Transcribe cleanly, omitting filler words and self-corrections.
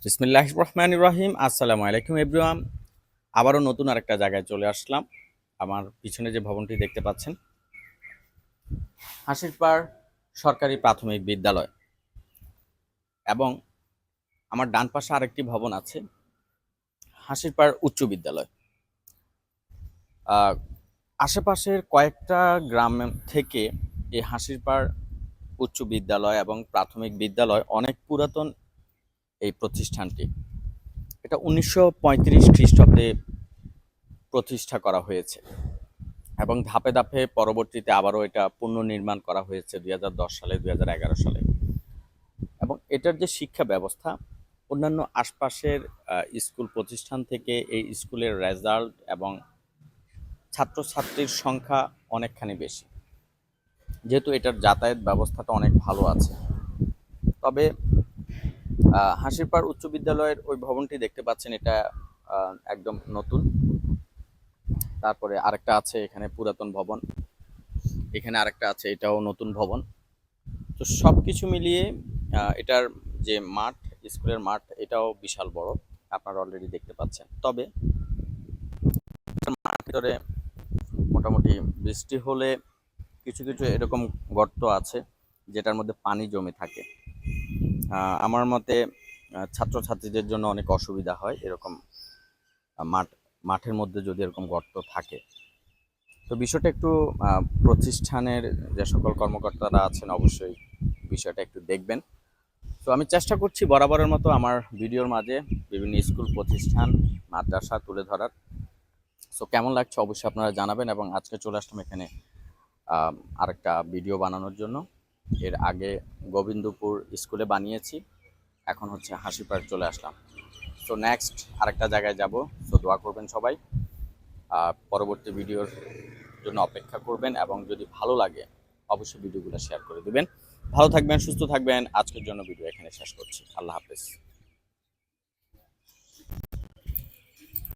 বিসমিল্লাহির রহমানির রহিম। আসসালামু আলাইকুম এভরিওয়ান। আবারও নতুন আরেকটা জায়গায় চলে আসলাম। আমার পিছনে যে ভবনটি দেখতে পাচ্ছেন, হাসিরপাড় সরকারি প্রাথমিক বিদ্যালয়, এবং আমার ডান পাশে আরেকটি ভবন আছে, হাসিরপাড় উচ্চ বিদ্যালয়। আহ, আশেপাশের কয়েকটা গ্রাম থেকে এই হাসিরপাড় উচ্চ বিদ্যালয় এবং প্রাথমিক বিদ্যালয় অনেক পুরাতন। এই প্রতিষ্ঠানটি, এটা 1935 খ্রিস্টাব্দে প্রতিষ্ঠা করা হয়েছে এবং ধাপে ধাপে পরবর্তীতে আবারও এটা পুনর্নির্মাণ করা হয়েছে 2010 সালে, 2011 সালে। এবং এটার যে শিক্ষা ব্যবস্থা, অন্যান্য আশপাশের স্কুল প্রতিষ্ঠান থেকে এই স্কুলের রেজাল্ট এবং ছাত্রছাত্রীর সংখ্যা অনেকখানি বেশি, যেহেতু এটার যাতায়াত ব্যবস্থাটা অনেক ভালো আছে। তবে হাসিরপাড় উচ্চ বিদ্যালয়ের ওই ভবনটি দেখতে পাচ্ছেন, এটা একদম নতুন। তারপরে আরেকটা আছে এখানে পুরাতন ভবন, এখানে আরেকটা আছে, এটাও নতুন ভবন। তো সব কিছু মিলিয়ে এটার যে মাঠ, স্কুলের মাঠ, এটাও বিশাল বড়, আপনারা অলরেডি দেখতে পাচ্ছেন। তবে মাঠের ভিতরে মোটামুটি বৃষ্টি হলে কিছু কিছু এরকম গর্ত আছে যেটার মধ্যে পানি জমে থাকে। আমার মতে ছাত্রছাত্রীদের জন্য অনেক অসুবিধা হয় এরকম মাঠের মধ্যে যদি এরকম গর্ত থাকে। তো বিষয়টা একটু প্রতিষ্ঠানের যে সকল কর্মকর্তারা আছেন অবশ্যই বিষয়টা একটু দেখবেন। তো আমি চেষ্টা করছি বরাবরের মতো আমার ভিডিওর মাঝে বিভিন্ন স্কুল প্রতিষ্ঠান, মাদ্রাসা তুলে ধরার। সো কেমন লাগছে অবশ্যই আপনারা জানাবেন। এবং আজকে চলে আসলাম এখানে আরেকটা ভিডিও বানানোর জন্য। এর আগে গোবিন্দপুর স্কুলে বানিয়েছি, এখন হচ্ছে হাসিপাড় চলে আসলাম। সো নেক্সট আরেকটা জায়গায় যাব। সো দোয়া করবেন সবাই, পরবর্তী ভিডিওর জন্য অপেক্ষা করবেন, এবং যদি ভালো লাগে অবশ্যই ভিডিওগুলো শেয়ার করে দিবেন। ভালো থাকবেন, সুস্থ থাকবেন। আজকের জন্য ভিডিও এখানে শেষ করছি। আল্লাহ হাফেজ।